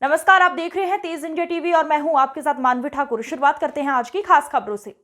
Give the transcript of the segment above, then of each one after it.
नमस्कार, आप देख रहे हैं तेज इंडिया टीवी और मैं हूं आपके साथ मानवी ठाकुर। शुरुआत करते हैं आज की खास खबरों से।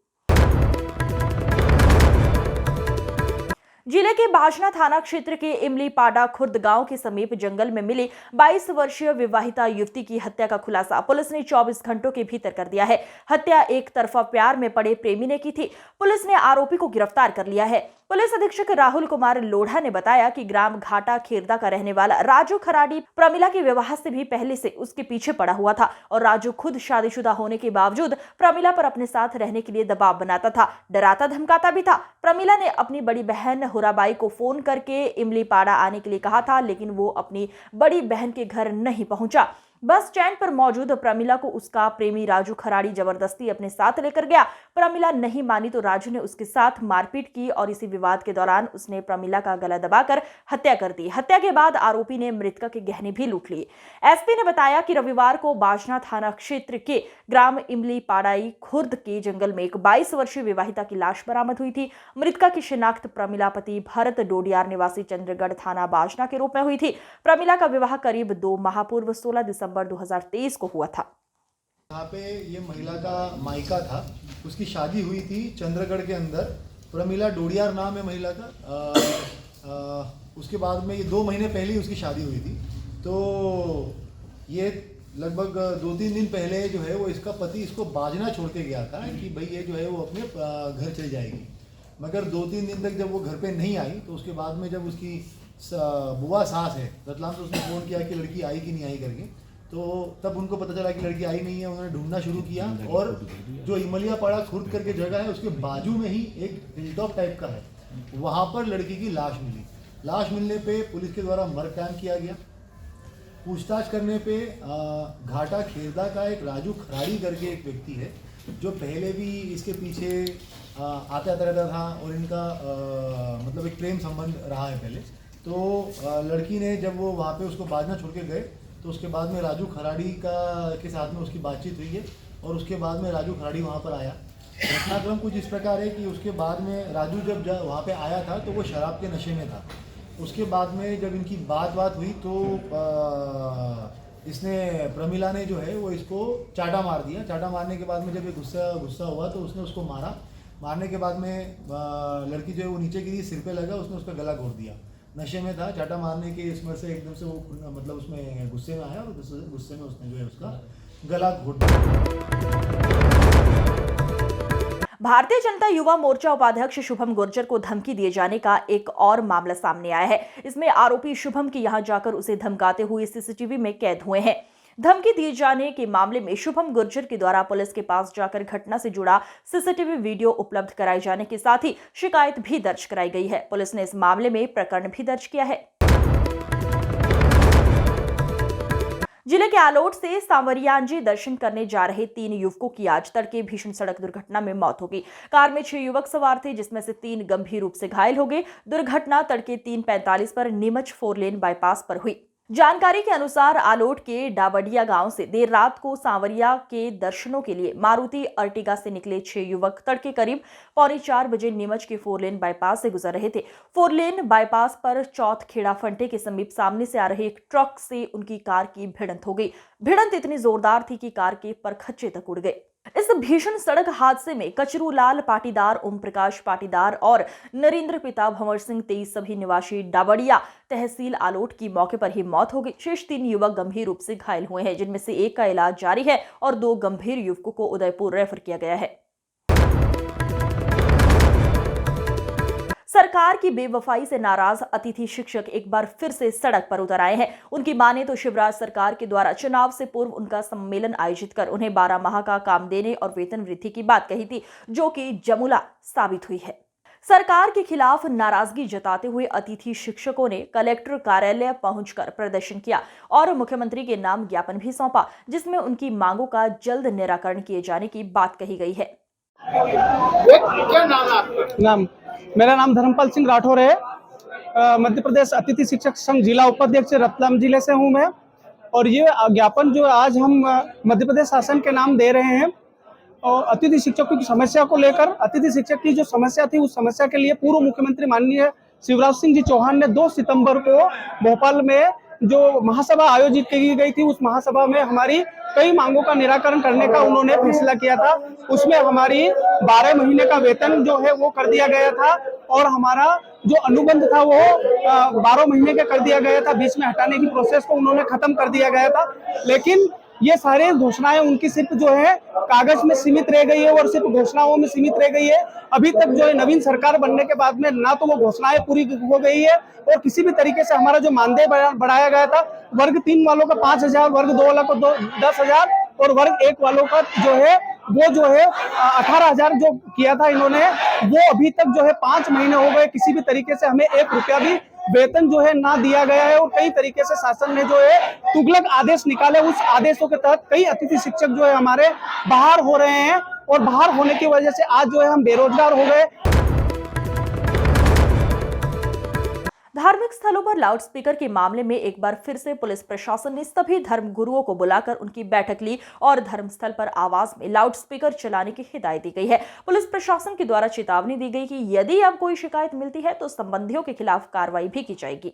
जिले के बाजना थाना क्षेत्र के इमलीपाड़ा खुर्द गांव के समीप जंगल में मिली 22 वर्षीय विवाहिता युवती की हत्या का खुलासा पुलिस ने 24 घंटों के भीतर कर दिया है। हत्या एक तरफा प्यार में पड़े प्रेमी ने की थी। पुलिस ने आरोपी को गिरफ्तार कर लिया है। पुलिस अधीक्षक राहुल कुमार लोढ़ा ने बताया कि ग्राम घाटा खेरदा का रहने वाला राजू खराड़ी प्रमिला के विवाह से भी पहले से उसके पीछे पड़ा हुआ था और राजू खुद शादीशुदा होने के बावजूद प्रमिला पर अपने साथ रहने के लिए दबाव बनाता था, डराता धमकाता भी था। प्रमिला ने अपनी बड़ी बहन हुराबाई को फोन करके इमलीपाड़ा आने के लिए कहा था, लेकिन वो अपनी बड़ी बहन के घर नहीं पहुंचा। बस स्टैंड पर मौजूद प्रमिला को उसका प्रेमी राजू खराड़ी जबरदस्ती अपने साथ लेकर गया। प्रमिला नहीं मानी तो राजू ने उसके साथ मारपीट की और इसी विवाद के दौरान उसने प्रमिला का गला दबाकर हत्या कर दी। हत्या के बाद आरोपी ने मृतका के गहने भी लूट लिए। एसपी ने बताया कि रविवार को बाजना थाना क्षेत्र के ग्राम इमलीपाड़ाई खुर्द के जंगल में एक 22 वर्षीय विवाहिता की लाश बरामद हुई थी। मृतका की शिनाख्त प्रमिला पति भरत डोडियार निवासी चंद्रगढ़ थाना बाजना के रूप में हुई थी। प्रमिला का विवाह करीब 2 माह पूर्व 16 दिसंबर 2023 को हुआ था। यहाँ पे ये महिला का मायका था, उसकी शादी हुई थी चंद्रगढ़ के अंदर। प्रमिला डोडियार नाम है महिला का। उसके बाद में ये 2 महीने पहले ही उसकी शादी हुई थी। तो ये लगभग 2-3 दिन पहले जो है वो इसका पति इसको बाजना छोड़ के गया था कि भाई ये जो है वो अपने घर चली जाएगी। मगर 2-3 दिन तक जब वो घर पे नहीं आई तो उसके बाद में जब उसकी बुआ सास है रतलाम से उसने फ़ोन किया कि लड़की आई कि नहीं आई करके, तो तब उनको पता चला कि लड़की आई नहीं है। उन्होंने ढूंढना शुरू किया और जो इमलियापाड़ा खुर्द करके जगह है उसके बाजू में ही एक हिलटॉप टाइप का है, वहाँ पर लड़की की लाश मिली। लाश मिलने पे पुलिस के द्वारा मर्ग कायम किया गया। पूछताछ करने पे घाटा खेरदा का एक राजू खराड़ी करके एक व्यक्ति है जो पहले भी इसके पीछे आता रहता था और इनका मतलब एक प्रेम संबंध रहा है पहले। तो लड़की ने जब वो वहाँ पे उसको बाजना छोड़ के गए तो उसके बाद में राजू खराड़ी के साथ में उसकी बातचीत हुई है और उसके बाद में राजू खराड़ी वहाँ पर आया। घटनाक्रम कुछ इस प्रकार है कि उसके बाद में राजू जब वहाँ पे आया था तो वो शराब के नशे में था। उसके बाद में जब इनकी बात हुई तो इसने प्रमिला ने जो है वो इसको चाटा मार दिया। चाटा मारने के बाद में जब ये गुस्सा हुआ तो उसने उसको मारा। मारने के बाद में लड़की जो है वो नीचे गिरी, सिर पे लगा, उसने उसका गला घोट दिया। नशे में था, चाटा मारने के इसमें से एकदम से वो मतलब उसमें गुस्से में आया और गुस्से में उसने जो है उसका गला घोट दिया। भारतीय जनता युवा मोर्चा उपाध्यक्ष शुभम गुर्जर को धमकी दिए जाने का एक और मामला सामने आया है। इसमें आरोपी शुभम की यहां जाकर उसे धमकाते हुए सीसीटीवी में कैद हुए हैं। धमकी दिए जाने के मामले में शुभम गुर्जर के द्वारा पुलिस के पास जाकर घटना से जुड़ा सीसीटीवी वीडियो उपलब्ध कराए जाने के साथ ही शिकायत भी दर्ज कराई गई है। पुलिस ने इस मामले में प्रकरण भी दर्ज किया है। जिले के आलोट से सांवरियाजी दर्शन करने जा रहे 3 युवकों की आज तड़के भीषण सड़क दुर्घटना में मौत हो गई। कार में 6 युवक सवार थे, जिसमें से 3 गंभीर रूप से घायल हो गए। दुर्घटना तड़के 3:45 पर नीमच 4 लेन बाईपास पर हुई। जानकारी के अनुसार आलोट के डाबडिया गांव से देर रात को सांवरिया के दर्शनों के लिए मारुति अर्टिगा से निकले 6 युवक तड़के करीब 3:45 बजे नीमच के 4 लेन बाईपास से गुजर रहे थे। 4 लेन बाईपास पर चौथ खेड़ा फंटे के समीप सामने से आ रहे एक ट्रक से उनकी कार की भिड़ंत हो गई। भिड़ंत इतनी जोरदार थी कि कार के परखच्चे तक उड़ गए। इस भीषण सड़क हादसे में कचरूलाल पाटीदार, ओम प्रकाश पाटीदार और नरेंद्र पिता भंवर सिंह 23 सभी निवासी डाबडिया तहसील आलोट की मौके पर ही मौत हो गई। शेष 3 युवक गंभीर रूप से घायल हुए हैं, जिनमें से एक का इलाज जारी है और 2 गंभीर युवकों को उदयपुर रेफर किया गया है। सरकार की बेवफाई से नाराज अतिथि शिक्षक एक बार फिर से सड़क पर उतर आए हैं। उनकी माने तो शिवराज सरकार के द्वारा चुनाव से पूर्व उनका सम्मेलन आयोजित कर उन्हें 12 माह का काम देने और वेतन वृद्धि की बात कही थी, जो कि जमुला साबित हुई है। सरकार के खिलाफ नाराजगी जताते हुए अतिथि शिक्षकों ने कलेक्टर कार्यालय पहुंचकर प्रदर्शन किया और मुख्यमंत्री के नाम ज्ञापन भी सौंपा, जिसमें उनकी मांगों का जल्द निराकरण किए जाने की बात कही गई है। क्या नाम है आपका? मेरा नाम धर्मपाल सिंह राठौर है। मध्य प्रदेश अतिथि शिक्षक संघ जिला उपाध्यक्ष रतलाम जिले से हूं मैं। और ये ज्ञापन जो आज हम मध्य प्रदेश शासन के नाम दे रहे हैं और अतिथि शिक्षकों की समस्या को लेकर, अतिथि शिक्षक की जो समस्या थी उस समस्या के लिए पूर्व मुख्यमंत्री माननीय शिवराज सिंह जी चौहान ने 2 सितंबर को भोपाल में जो महासभा आयोजित की गई थी, उस महासभा में हमारी कई मांगों का निराकरण करने का उन्होंने फैसला किया था। उसमें हमारी 12 महीने का वेतन जो है वो कर दिया गया था और हमारा जो अनुबंध था वो 12 महीने का कर दिया गया था। बीच में हटाने की प्रोसेस को उन्होंने खत्म कर दिया गया था, लेकिन ये सारे घोषणाएं उनकी सिर्फ जो है कागज में सीमित रह गई है और सिर्फ घोषणाओं में सीमित रह गई है। अभी तक जो है नवीन सरकार बनने के बाद में ना तो वो घोषणाएं पूरी हो गई है और किसी भी तरीके से हमारा जो मानदेय बढ़ाया गया था, वर्ग 3 वालों का 5,000, वर्ग 2 वालों को 10,000 और वर्ग 1 वालों का जो है वो जो है 18,000 जो किया था इन्होंने, वो अभी तक जो है 5 महीने हो गए, किसी भी तरीके से हमें 1 रुपया भी वेतन जो है ना दिया गया है। और कई तरीके से शासन ने जो है तुगलक आदेश निकाले, उस आदेशों के तहत कई अतिथि शिक्षक जो है हमारे बाहर हो रहे हैं और बाहर होने की वजह से आज जो है हम बेरोजगार हो गए। धार्मिक स्थलों पर लाउडस्पीकर के मामले में एक बार फिर से पुलिस प्रशासन ने सभी धर्म गुरुओं को बुलाकर उनकी बैठक ली और धर्मस्थल पर आवाज में लाउडस्पीकर चलाने की हिदायत दी गई है। पुलिस प्रशासन के द्वारा चेतावनी दी गई कि यदि अब कोई शिकायत मिलती है तो संबंधियों के खिलाफ कार्रवाई भी की जाएगी।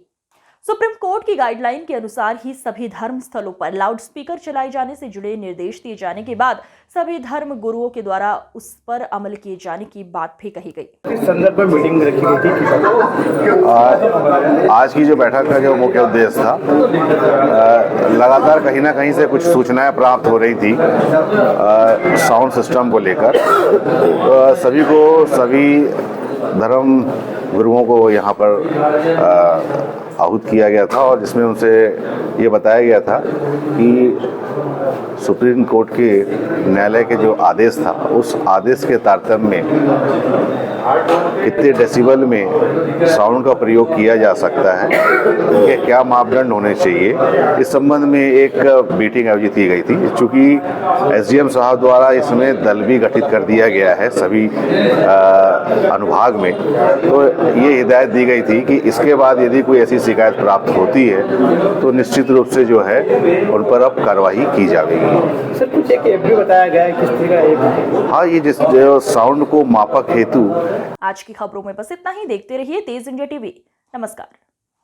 सुप्रीम कोर्ट की गाइडलाइन के अनुसार ही सभी धर्म स्थलों पर लाउडस्पीकर चलाए जाने से जुड़े निर्देश दिए जाने के बाद सभी धर्म गुरुओं के द्वारा उस पर अमल किए जाने की बात भी कही गई। इस संदर्भ में मीटिंग रखी गई थी। आज की जो बैठक का जो मुख्य उद्देश्य था, लगातार कहीं ना कहीं से कुछ सूचनाएं प्राप्त हो रही थी साउंड सिस्टम को लेकर। सभी धर्म गुरुओं को यहाँ पर आहूत किया गया था और जिसमें उनसे ये बताया गया था कि सुप्रीम कोर्ट के न्यायालय के जो आदेश था, उस आदेश के तारतम्य में कितने डेसिबल में साउंड का प्रयोग किया जा सकता है, उनके क्या मापदंड होने चाहिए, इस संबंध में एक मीटिंग आयोजित की गई थी। चूँकि एसडीएम साहब द्वारा इसमें दल भी गठित कर दिया गया है सभी अनुभाग में, तो ये हिदायत दी गई थी कि इसके बाद यदि कोई ऐसी शिकायत प्राप्त होती है तो निश्चित रूप से जो है उन पर अब कार्रवाई की जाएगी। सर कुछ एक ऐप भी बताया गया है, किस तरह का ऐप? हाँ, ये जो साउंड को मापक हेतु। आज की खबरों में बस इतना ही। देखते रहिए तेज इंडिया टीवी। नमस्कार।